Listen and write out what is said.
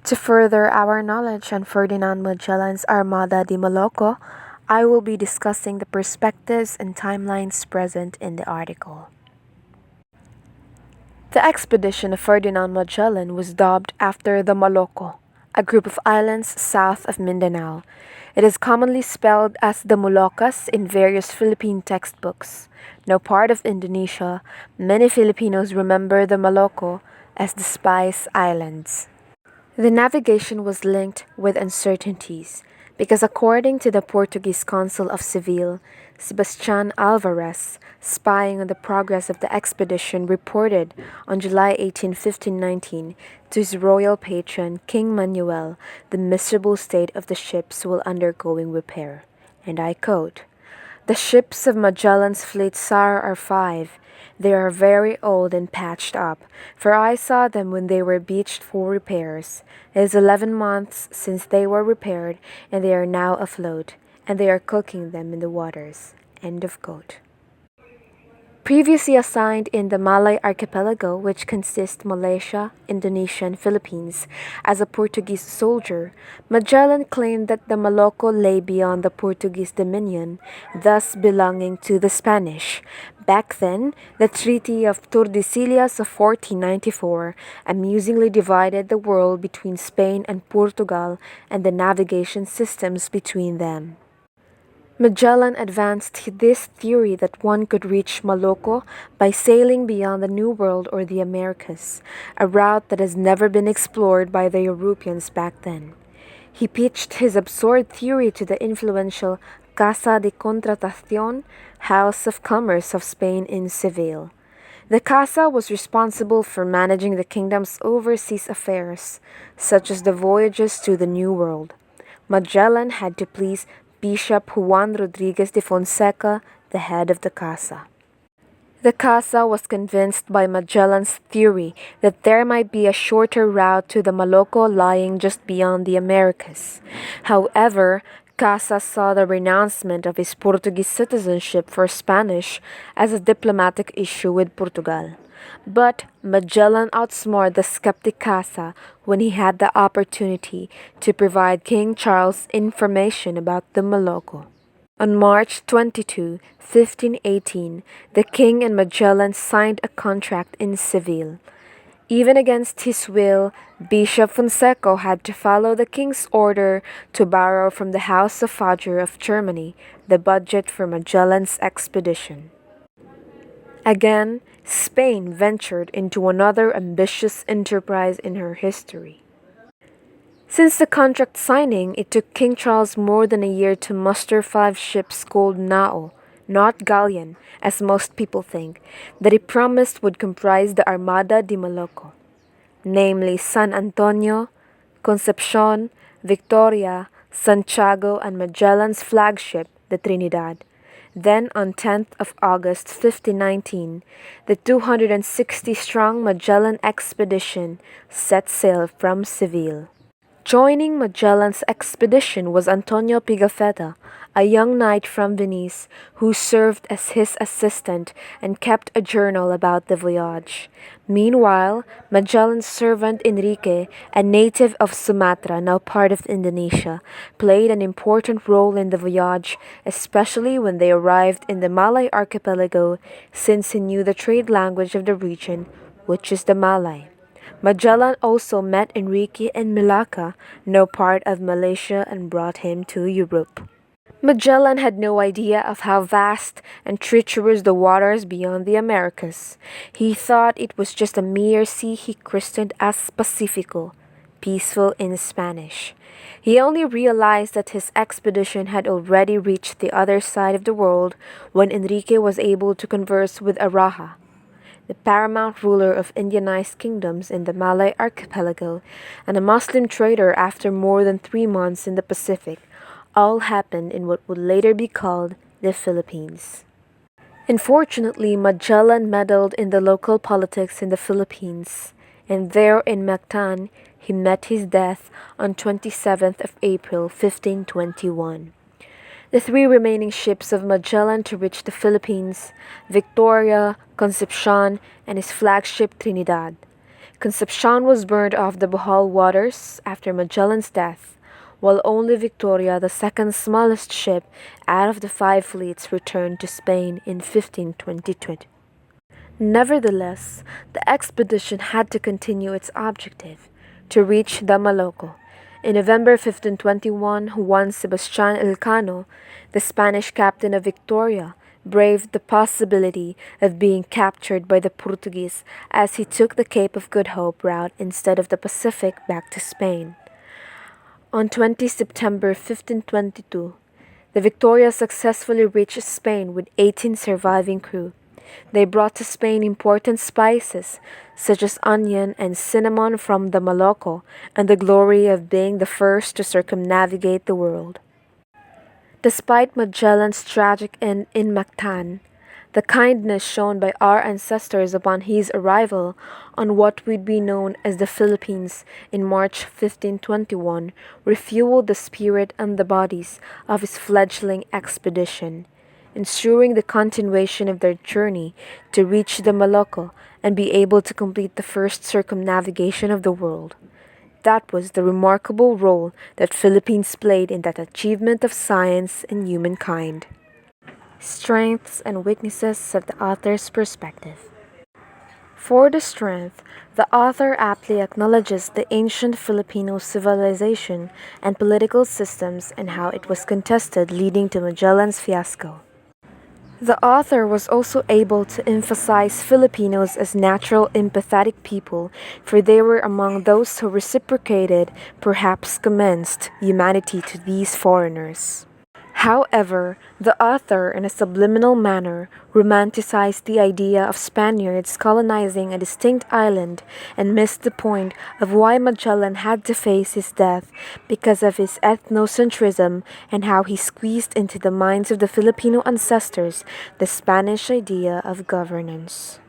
To further our knowledge on Ferdinand Magellan's Armada de Molucco, I will be discussing the perspectives and timelines present in the article. The expedition of Ferdinand Magellan was dubbed after the Molucco, a group of islands south of Mindanao. It is commonly spelled as the Moluccas in various Philippine textbooks. Now part of Indonesia, many Filipinos remember the Molucco as the Spice Islands. The navigation was linked with uncertainties because according to the Portuguese consul of Seville, Sebastian Alvarez, spying on the progress of the expedition, reported on July 18, 1519, to his royal patron, King Manuel, the miserable state of the ships while undergoing repair. And I quote, "The ships of Magellan's fleet, sire, are 5. They are very old and patched up, for I saw them when they were beached for repairs. It is 11 months since they were repaired, and they are now afloat, and they are cooking them in the waters." End of quote. Previously assigned in the Malay Archipelago, which consists Malaysia, Indonesia, and Philippines, as a Portuguese soldier, Magellan claimed that the Molucco lay beyond the Portuguese dominion, thus belonging to the Spanish. Back then, the Treaty of Tordesillas of 1494 amusingly divided the world between Spain and Portugal and the navigation systems between them. Magellan advanced this theory that one could reach Molucco by sailing beyond the New World or the Americas, a route that has never been explored by the Europeans back then. He pitched his absurd theory to the influential Casa de Contratación, House of Commerce of Spain in Seville. The Casa was responsible for managing the kingdom's overseas affairs, such as the voyages to the New World. Magellan had to please Bishop Juan Rodriguez de Fonseca, the head of the Casa. The Casa was convinced by Magellan's theory that there might be a shorter route to the Molucco lying just beyond the Americas. However, Casa saw the renouncement of his Portuguese citizenship for Spanish as a diplomatic issue with Portugal. But Magellan outsmarted the skeptic Casa when he had the opportunity to provide King Charles information about the Molucco. On March 22, 1518, the king and Magellan signed a contract in Seville. Even against his will, Bishop Fonseca had to follow the king's order to borrow from the House of Fajr of Germany the budget for Magellan's expedition. Again, Spain ventured into another ambitious enterprise in her history. Since the contract signing, it took King Charles more than a year to muster 5 ships called Nao, not galleon, as most people think, that he promised would comprise the Armada de Molucco, namely San Antonio, Concepcion, Victoria, Santiago, and Magellan's flagship, the Trinidad. Then on 10th of August 1519, the 260-strong Magellan expedition set sail from Seville. Joining Magellan's expedition was Antonio Pigafetta, a young knight from Venice who served as his assistant and kept a journal about the voyage. Meanwhile, Magellan's servant Enrique, a native of Sumatra, now part of Indonesia, played an important role in the voyage, especially when they arrived in the Malay archipelago, since he knew the trade language of the region, which is the Malay. Magellan also met Enrique in Malacca, now part of Malaysia, and brought him to Europe. Magellan had no idea of how vast and treacherous the waters beyond the Americas. He thought it was just a mere sea he christened as Pacifico, peaceful in Spanish. He only realized that his expedition had already reached the other side of the world when Enrique was able to converse with Araha, the paramount ruler of Indianized kingdoms in the Malay archipelago, and a Muslim trader after more than 3 months in the Pacific. All happened in what would later be called the Philippines. Unfortunately, Magellan meddled in the local politics in the Philippines, and there in Mactan, he met his death on 27th of April 1521. The 3 remaining ships of Magellan to reach the Philippines, Victoria, Concepcion, and his flagship Trinidad, Concepcion was burned off the Bohol waters after Magellan's death, while only Victoria, the second smallest ship out of the five fleets, returned to Spain in 1522. Nevertheless, the expedition had to continue its objective, to reach the Molucco. In November 1521, Juan Sebastian Elcano, the Spanish captain of Victoria, braved the possibility of being captured by the Portuguese as he took the Cape of Good Hope route instead of the Pacific back to Spain. On 20 September 1522, the Victoria successfully reached Spain with 18 surviving crew. They brought to Spain important spices, such as onion and cinnamon from the Molucco, and the glory of being the first to circumnavigate the world. Despite Magellan's tragic end in Mactan, the kindness shown by our ancestors upon his arrival on what would be known as the Philippines in March 1521 refueled the spirit and the bodies of his fledgling expedition, ensuring the continuation of their journey to reach the Molucco and be able to complete the first circumnavigation of the world. That was the remarkable role that Philippines played in that achievement of science and humankind. Strengths and weaknesses of the author's perspective. For the strength, the author aptly acknowledges the ancient Filipino civilization and political systems and how it was contested, leading to Magellan's fiasco. The author was also able to emphasize Filipinos as natural empathetic people, for they were among those who reciprocated, perhaps commenced, humanity to these foreigners. However, the author, in a subliminal manner, romanticized the idea of Spaniards colonizing a distinct island and missed the point of why Magellan had to face his death because of his ethnocentrism and how he squeezed into the minds of the Filipino ancestors the Spanish idea of governance.